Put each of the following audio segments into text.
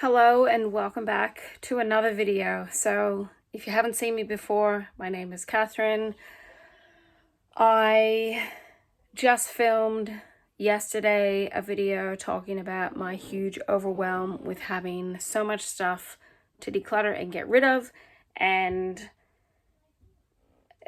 Hello and welcome back to another video. So if you haven't seen me before, my name is Katherine. I just filmed yesterday a video talking about my huge overwhelm with having so much stuff to declutter and get rid of, and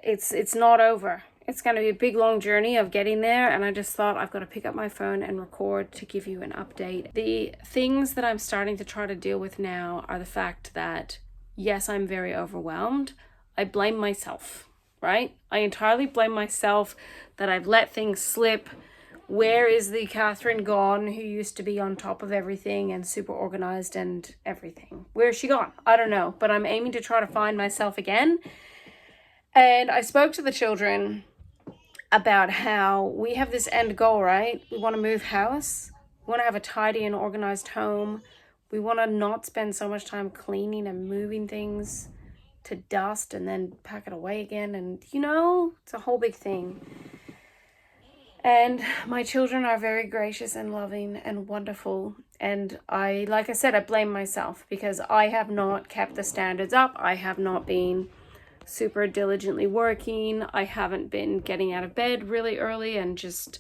it's not over. It's going to be a big long journey of getting there, and I just thought I've got to pick up my phone and record to give you an update. The things that I'm starting to try to deal with now are the fact that, yes, I'm very overwhelmed. I blame myself, right? I entirely blame myself that I've let things slip. Where is the Katherine gone who used to be on top of everything and super organized and everything? Where is she gone? I don't know, but I'm aiming to try to find myself again. And I spoke to the children about how we have this end goal, right? We want to move house. We want to have a tidy and organized home. We want to not spend so much time cleaning and moving things to dust and then pack it away again. And, it's a whole big thing. And my children are very gracious and loving and wonderful. And like I said, I blame myself because I have not kept the standards up. I have not been super diligently working. I haven't been getting out of bed really early and just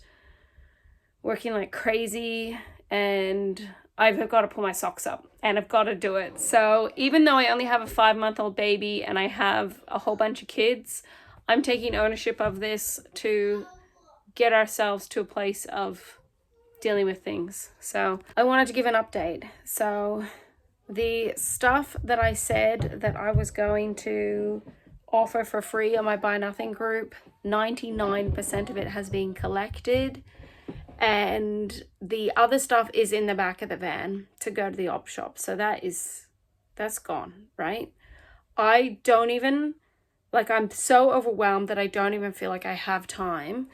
working like crazy, and I've got to pull my socks up and I've got to do it. So even though I only have a 5-month-old baby and I have a whole bunch of kids, I'm taking ownership of this to get ourselves to a place of dealing with things. So I wanted to give an update. So the stuff that I said that I was going to offer for free on my Buy Nothing group, 99% of it has been collected, and the other stuff is in the back of the van to go to the op shop. So that's gone, right? I don't even, I'm so overwhelmed that I don't even feel like I have time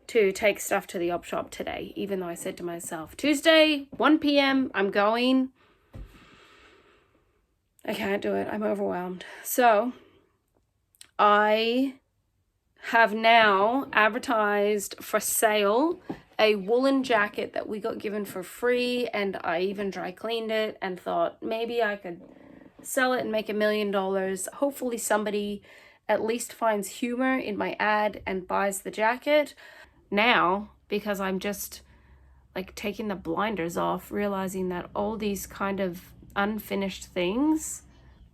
to take stuff to the op shop today, even though I said to myself, Tuesday, 1 p.m, I'm going. I can't do it. I'm overwhelmed. So I have now advertised for sale a woolen jacket that we got given for free, and I even dry cleaned it and thought maybe I could sell it and make $1 million. Hopefully somebody at least finds humor in my ad and buys the jacket. Now, because I'm just taking the blinders off, realizing that all these kind of unfinished things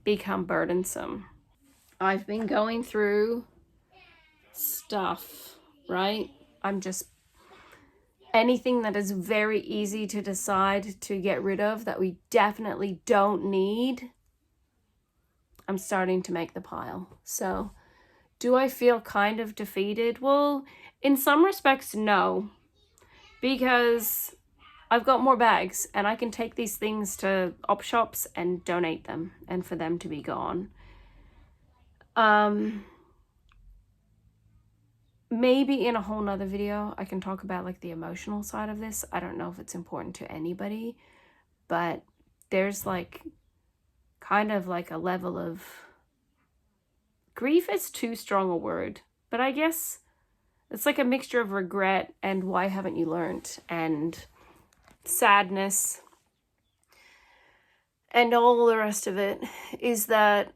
become burdensome. I've been going through stuff, right? Anything that is very easy to decide to get rid of that we definitely don't need, I'm starting to make the pile. So do I feel kind of defeated? Well, in some respects, no, because I've got more bags and I can take these things to op shops and donate them and for them to be gone. Maybe in a whole nother video I can talk about the emotional side of this. I don't know if it's important to anybody, but there's kind of a level of grief is too strong a word, but I guess it's a mixture of regret and why haven't you learned, and sadness, and all the rest of it is that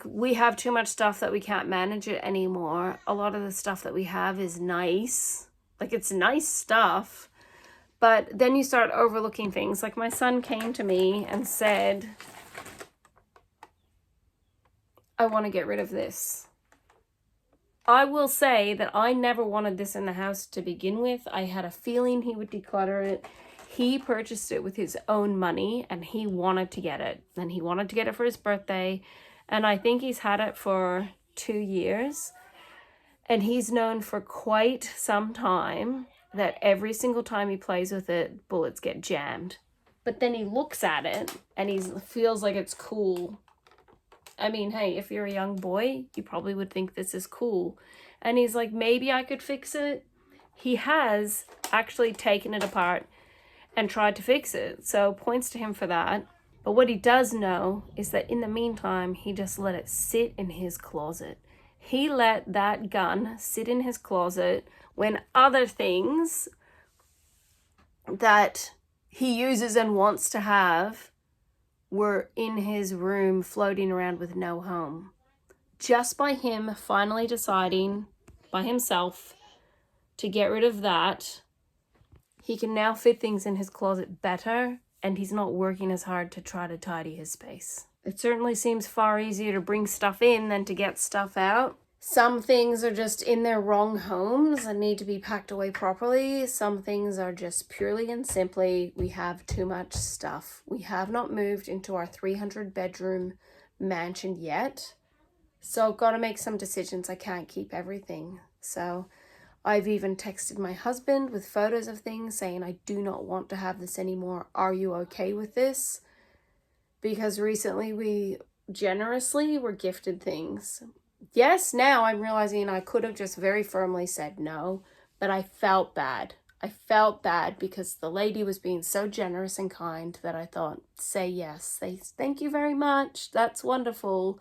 we have too much stuff that we can't manage it anymore. A lot of the stuff that we have is nice. It's nice stuff. But then you start overlooking things. My son came to me and said, I want to get rid of this. I will say that I never wanted this in the house to begin with. I had a feeling he would declutter it. He purchased it with his own money and he wanted to get it. And he wanted to get it for his birthday. And I think he's had it for 2 years. And he's known for quite some time that every single time he plays with it, bullets get jammed. But then he looks at it and he feels like it's cool. I mean, hey, if you're a young boy, you probably would think this is cool. And he's like, maybe I could fix it. He has actually taken it apart and tried to fix it. So points to him for that. But what he does know is that in the meantime, he just let it sit in his closet. He let that gun sit in his closet when other things that he uses and wants to have were in his room floating around with no home. Just by him finally deciding by himself to get rid of that, he can now fit things in his closet better, and he's not working as hard to try to tidy his space. It certainly seems far easier to bring stuff in than to get stuff out. Some things are just in their wrong homes and need to be packed away properly. Some things are just purely and simply, we have too much stuff. We have not moved into our 300 bedroom mansion yet. So I've got to make some decisions. I can't keep everything. So I've even texted my husband with photos of things saying, I do not want to have this anymore. Are you okay with this? Because recently we generously were gifted things. Yes, now I'm realizing I could have just very firmly said no, but I felt bad. I felt bad because the lady was being so generous and kind that I thought, say yes. Say thank you very much. That's wonderful.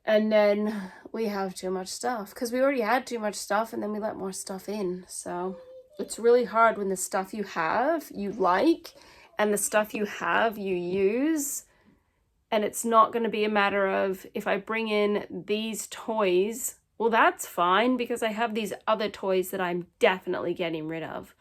And then we have too much stuff because we already had too much stuff, and then we let more stuff in. So it's really hard when the stuff you have, you like, and the stuff you have, you use. And it's not going to be a matter of, if I bring in these toys, well, that's fine because I have these other toys that I'm definitely getting rid of.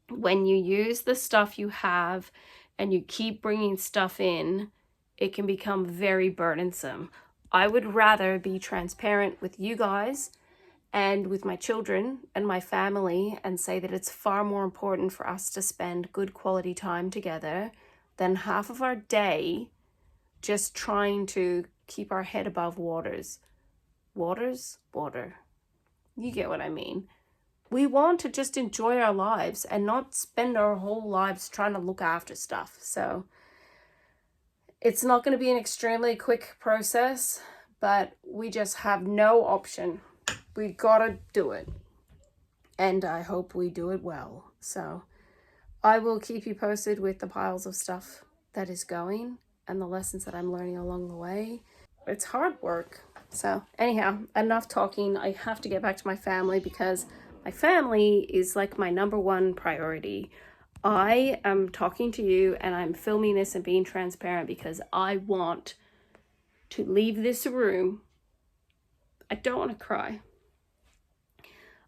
When you use the stuff you have and you keep bringing stuff in, it can become very burdensome. I would rather be transparent with you guys and with my children and my family and say that it's far more important for us to spend good quality time together than half of our day just trying to keep our head above waters. Water. You get what I mean. We want to just enjoy our lives and not spend our whole lives trying to look after stuff. So it's not going to be an extremely quick process, but we just have no option. We gotta do it. And I hope we do it well. So I will keep you posted with the piles of stuff that is going and the lessons that I'm learning along the way. It's hard work. So anyhow, enough talking. I have to get back to my family because my family is like my number one priority. I am talking to you and I'm filming this and being transparent because I want to leave this room. I don't want to cry.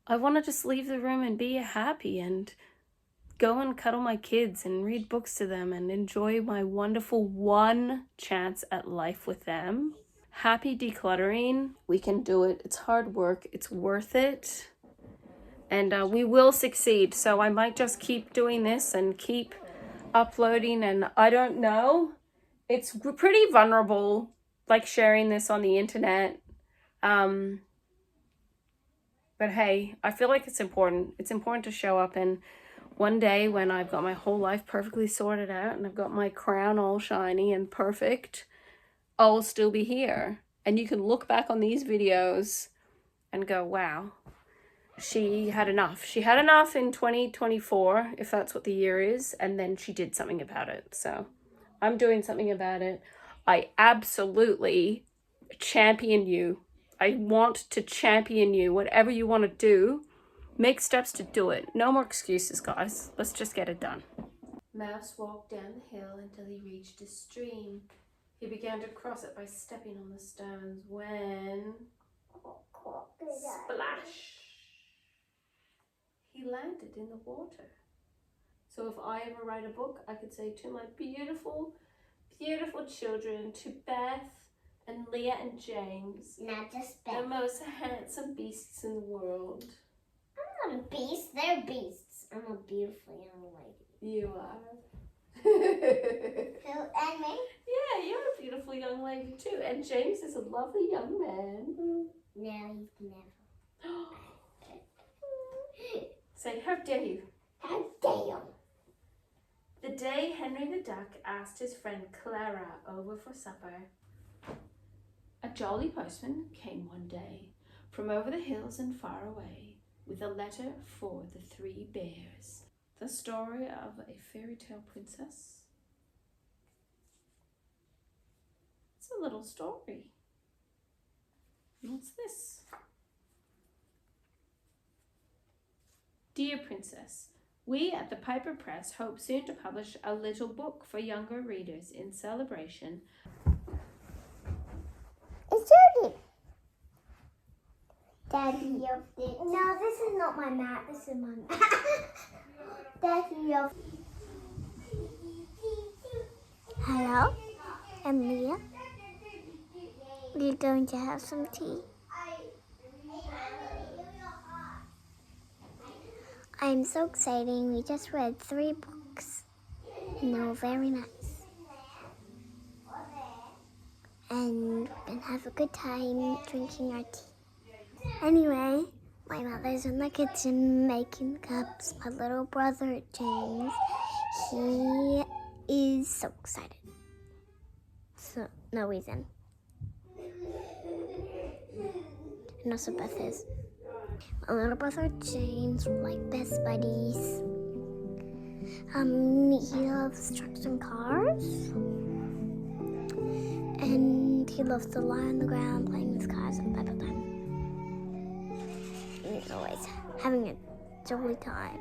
I want to just leave the room and be happy and go and cuddle my kids and read books to them and enjoy my wonderful one chance at life with them. Happy decluttering. We can do it. It's hard work. It's worth it. And we will succeed. So I might just keep doing this and keep uploading. And I don't know. It's pretty vulnerable, like sharing this on the internet. But hey, I feel like it's important. It's important to show up, and one day when I've got my whole life perfectly sorted out and I've got my crown all shiny and perfect, I'll still be here. And you can look back on these videos and go, wow, she had enough. She had enough in 2024, if that's what the year is, and then she did something about it. So I'm doing something about it. I absolutely champion you. I want to champion you. Whatever you want to do, make steps to do it. No more excuses, guys. Let's just get it done. Mouse walked down the hill until he reached a stream. He began to cross it by stepping on the stones when... splash! He landed in the water. So if I ever write a book, I could say to my beautiful, beautiful children, to Beth and Leah and James, not just Beth, the most handsome beasts in the world. I'm not a beast, they're beasts. I'm a beautiful young lady. You are. Who, and me? Yeah, you're a beautiful young lady too. And James is a lovely young man. No, he's never. Say, how dare you? How dare you? The day Henry the Duck asked his friend Clara over for supper, a jolly postman came one day from over the hills and far away with a letter for the 3 bears. The story of a fairy tale princess. It's a little story. What's this? Dear Princess, We at the Piper Press hope soon to publish a little book for younger readers in celebration. It's dirty. Daddy of the... No, this is not my mat. This is my mat. Daddy of... Hello, I'm Leah. We're going to have some tea. I'm so excited. We just read 3 books. And they were very nice. And we're going to have a good time drinking our tea. Anyway, my mother's in the kitchen making cups. My little brother, James, he is so excited. So, no reason. And also Beth is. My little brother, James, we're like best buddies. He loves trucks and cars. And he loves to lie on the ground playing with cars at Bible time. And he's always having a jolly time.